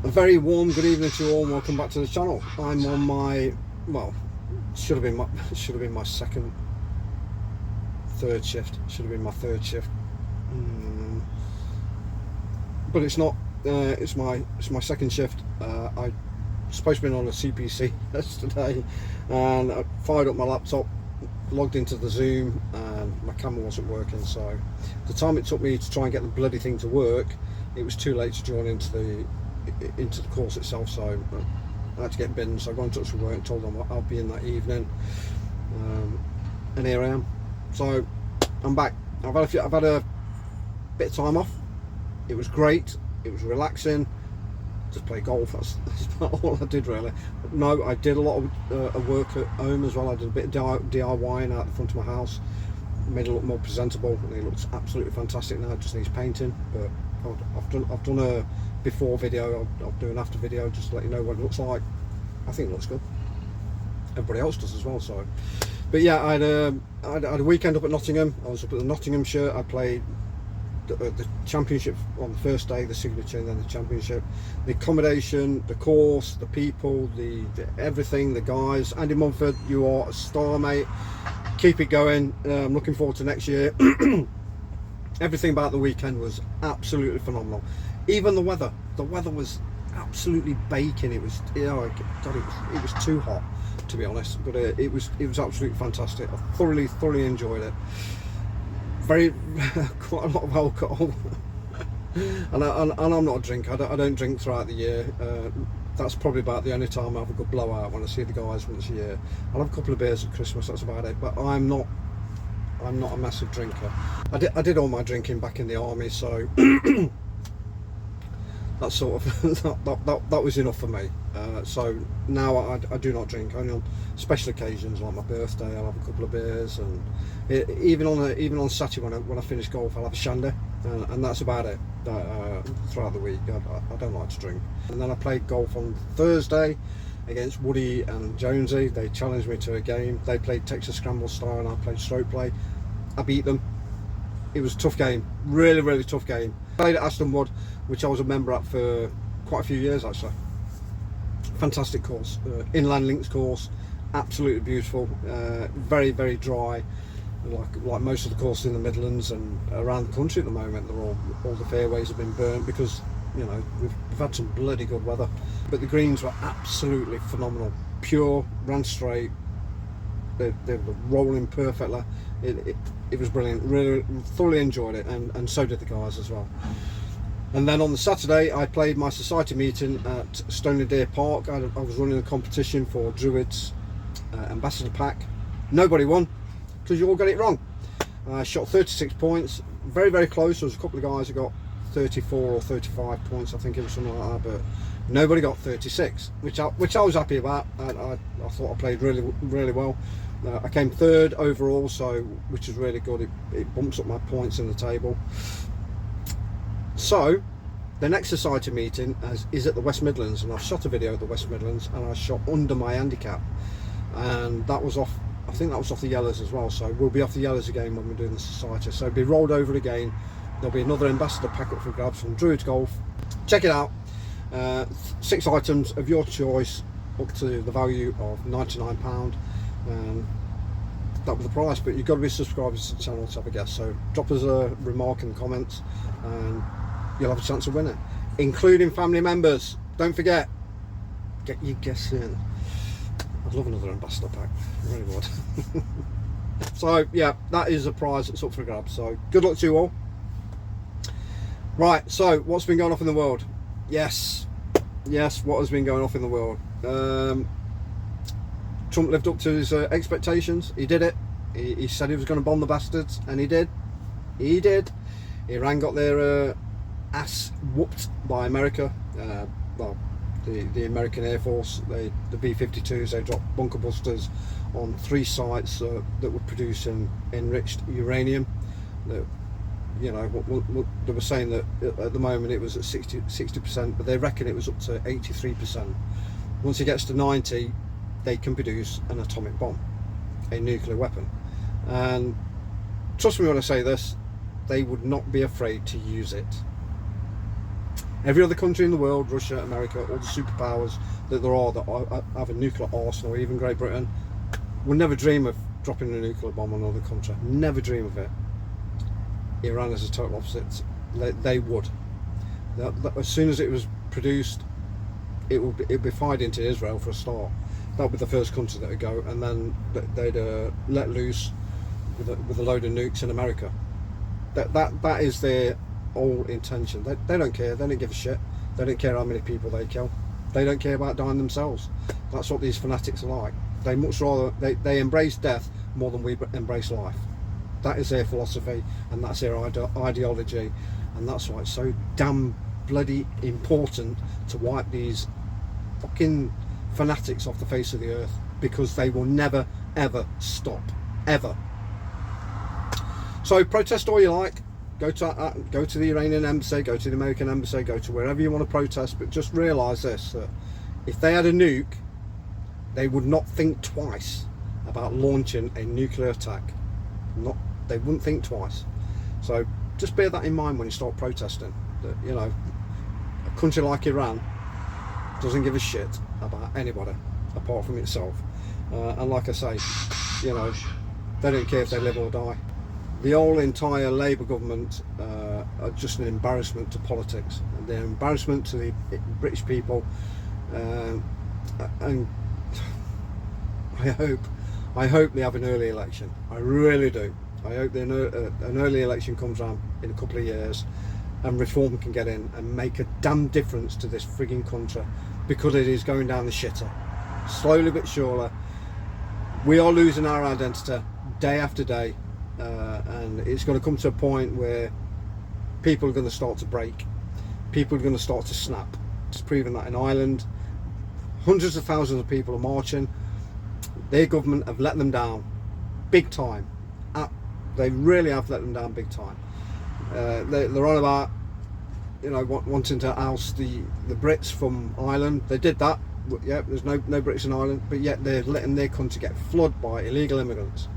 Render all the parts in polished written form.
A very warm good evening to you all and welcome back to the channel. I'm on my, well, should have been my third shift. Should have been my third shift, but it's not. It's my second shift. I supposed to be on a CPC yesterday, and I fired up my laptop, logged into the Zoom, and my camera wasn't working. So the time it took me to try and get the bloody thing to work, it was too late to join into the course itself. So I had to get binned. So I got in touch with work and told them I'll be in that evening, and here I am. So I'm back. I've had a bit of time off. It was great. It was relaxing. Just play golf. That's about all I did really. No, I did a lot of work at home as well. I did a bit of DIYing out the front of my house. Made it look more presentable, and it looks absolutely fantastic now. It just needs painting, but I've done a before video. I'll do an after video just to let you know what it looks like. I think it looks good. Everybody else does as well. So, but yeah, I had a weekend up at Nottingham. I was up at the Nottinghamshire. I played the championship on the first day, the signature, and then the championship. The accommodation, the course, the people, the everything, the guys. Andy Mumford, you are a star, mate. Keep it going. I'm looking forward to next year. Everything about the weekend was absolutely phenomenal. Even the weather was absolutely baking. It was, God, it was too hot, to be honest, but it was absolutely fantastic. I thoroughly enjoyed it. Quite a lot of alcohol. and I'm not a drinker. I don't drink throughout the year. That's probably about the only time I have a good blowout, when I see the guys once a year. I'll have a couple of beers at Christmas, that's about it. But I'm not a massive drinker. I did all my drinking back in the army, so that sort of that was enough for me. So now I do not drink. Only on special occasions like my birthday, I'll have a couple of beers, and even on Saturday when I finish golf, I'll have a shandy, and that's about it. Throughout the week, I don't like to drink. And then I played golf on Thursday against Woody and Jonesy. They challenged me to a game. They played Texas Scramble style and I played stroke play. I beat them. It was a tough game, really tough game. Played at Aston Wood, which I was a member at for quite a few years actually. Fantastic course, inland links course, absolutely beautiful. Very dry, like most of the courses in the Midlands and around the country at the moment. They're all the fairways have been burnt because, you know, we've had some bloody good weather. But the greens were absolutely phenomenal, pure, ran straight. They were rolling perfectly. It was brilliant. Really thoroughly enjoyed it, and so did the guys as well. And then on the Saturday, I played my society meeting at Stoneleigh Park. I was running a competition for Druids Ambassador Pack. Nobody won because you all got it wrong. I shot 36 points, very close. There was a couple of guys who got 34 or 35 points, I think it was something like that, but nobody got 36, which I was happy about. I thought I played really well. I came third overall, so which is really good. It bumps up my points in the table. So the next society meeting is at the West Midlands, and I've shot a video at the West Midlands, and I shot under my handicap, and that was off. I think that was off the yellows as well. So we'll be off the yellows again when we're doing the society. So it'll be rolled over again. There'll be another ambassador pack up for grabs from Druids Golf. Check it out. 6 items of your choice, up to the value of £99. That was the price, but you've got to be subscribers to the channel to have a guess. So drop us a remark in the comments and you'll have a chance of winning, including family members. Don't forget, get your guess in. I'd love another ambassador pack, I really would. So yeah, that is a prize that's up for grabs. So good luck to you all. Right, so what's been going off in the world? Yes, what has been going off in the world? Trump lived up to his expectations. He did it. He said he was going to bomb the bastards, and he did. Iran got their ass whooped by America. Well, the American Air Force, the B-52s, they dropped bunker busters on 3 sites that were producing enriched uranium. That, you know, they were saying that at the moment it was at 60%, but they reckon it was up to 83%. Once it gets to 90, they can produce an atomic bomb, a nuclear weapon. And trust me when I say this, they would not be afraid to use it. Every other country in the world, Russia, America, all the superpowers that there are that have a nuclear arsenal, even Great Britain, would never dream of dropping a nuclear bomb on another country. Never dream of it. Iran is the total opposite. They would. As soon as it was produced, it'd be fired into Israel for a start. That would be the first country that would go, and then they'd let loose with a load of nukes in America. That is their whole intention. They don't care. They don't give a shit. They don't care how many people they kill. They don't care about dying themselves. That's what these fanatics are like. They much rather they embrace death more than we embrace life. That is their philosophy, and that's their ideology, and that's why it's so damn bloody important to wipe these fucking fanatics off the face of the earth, because they will never ever stop, ever. So protest all you like. Go to the Iranian embassy, go to the American embassy, go to wherever you want to protest, but just realise this, that if they had a nuke, they would not think twice about launching a nuclear attack. They wouldn't think twice. So just bear that in mind when you start protesting, that, you know, a country like Iran doesn't give a shit about anybody apart from itself, and like I say, you know, they don't care if they live or die. The whole entire Labour government are just an embarrassment to politics, and they're an embarrassment to the British people, and I hope they have an early election. I really do. I hope an early election comes around in a couple of years, and reform can get in and make a damn difference to this frigging country, because it is going down the shitter. Slowly but surely, we are losing our identity day after day, and it's going to come to a point where people are going to start to break. People are going to start to snap. It's proven that in Ireland, hundreds of thousands of people are marching. Their government have let them down big time. They really have let them down big time. They're on about, you know, wanting to oust the Brits from Ireland. They did that. Yeah, there's no Brits in Ireland, but yet they're letting their country get flooded by illegal immigrants.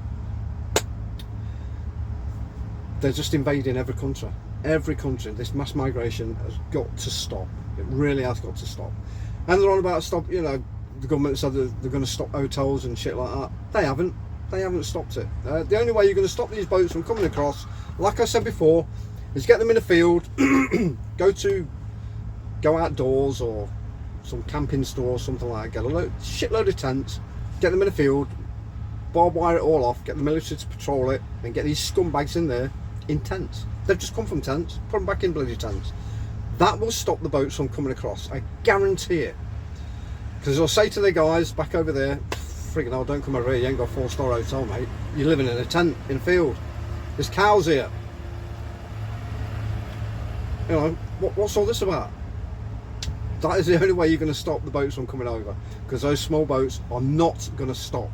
They're just invading every country. Every country. This mass migration has got to stop. It really has got to stop. And they're on about stop. You know, the government said that they're going to stop hotels and shit like that. They haven't. They haven't stopped it. The only way you're going to stop these boats from coming across, like I said before, is get them in a field, go outdoors or some camping store or something like that, get a shitload of tents, get them in a field, barbed wire it all off, get the military to patrol it, and get these scumbags in there in tents. They've just come from tents, put them back in bloody tents. That will stop the boats from coming across, I guarantee it. Because I'll say to the guys back over there, friggin' hell, don't come over here, you ain't got a 4-star hotel, mate. You're living in a tent in a field. There's cows here. You know, what's all this about? That is the only way you're going to stop the boats from coming over, because those small boats are not going to stop.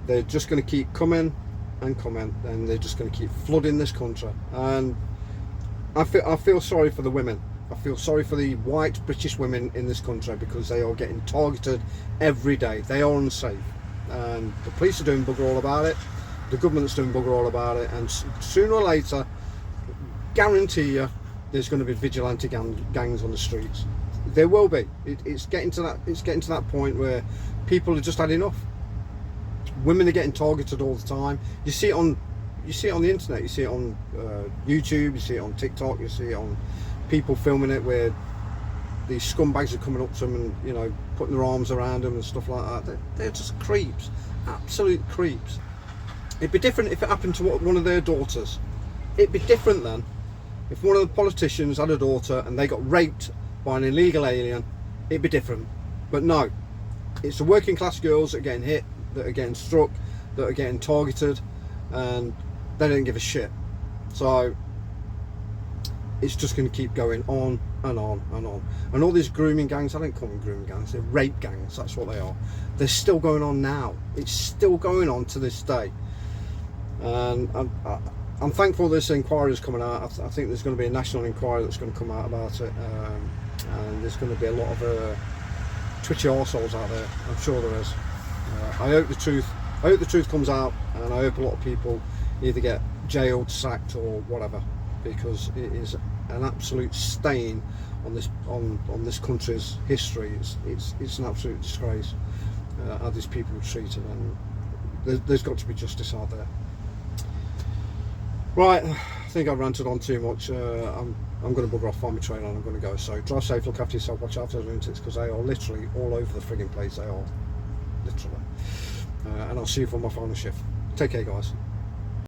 They're just going to keep coming and coming, and they're just going to keep flooding this country. And I feel sorry for the women. I feel sorry for the white British women in this country, because they are getting targeted every day. They are unsafe, and the police are doing bugger all about it. The government's doing bugger all about it, and sooner or later, guarantee you, there's going to be vigilante gangs on the streets. There will be. It's getting to that. It's getting to that point where people have just had enough. Women are getting targeted all the time. You see it on the internet. You see it on YouTube. You see it on TikTok. You see it on people filming it, where these scumbags are coming up to them and, you know, putting their arms around them and stuff like that. They're just creeps, absolute creeps. It'd be different if it happened to one of their daughters. It'd be different then if one of the politicians had a daughter and they got raped by an illegal alien. It'd be different. But no, it's the working class girls that are getting hit, that are getting struck, that are getting targeted, and they don't give a shit. So it's just going to keep going on and on and on. And all these grooming gangs, I don't call them grooming gangs, they're rape gangs, that's what they are. They're still going on now. It's still going on to this day. And I'm thankful this inquiry is coming out. I think there's going to be a national inquiry that's going to come out about it. And there's going to be a lot of twitchy arseholes out there. I'm sure there is. I hope the truth comes out, and I hope a lot of people either get jailed, sacked, or whatever, because it is an absolute stain on this country's history. It's an absolute disgrace how these people are treated, and there's got to be justice out there. Right, I think I've ranted on too much. I'm going to bugger off, find my train, and I'm going to go. So drive safe, look after yourself, watch out for those lunatics, because they are literally all over the frigging place. They are literally. And I'll see you for my final shift. Take care, guys.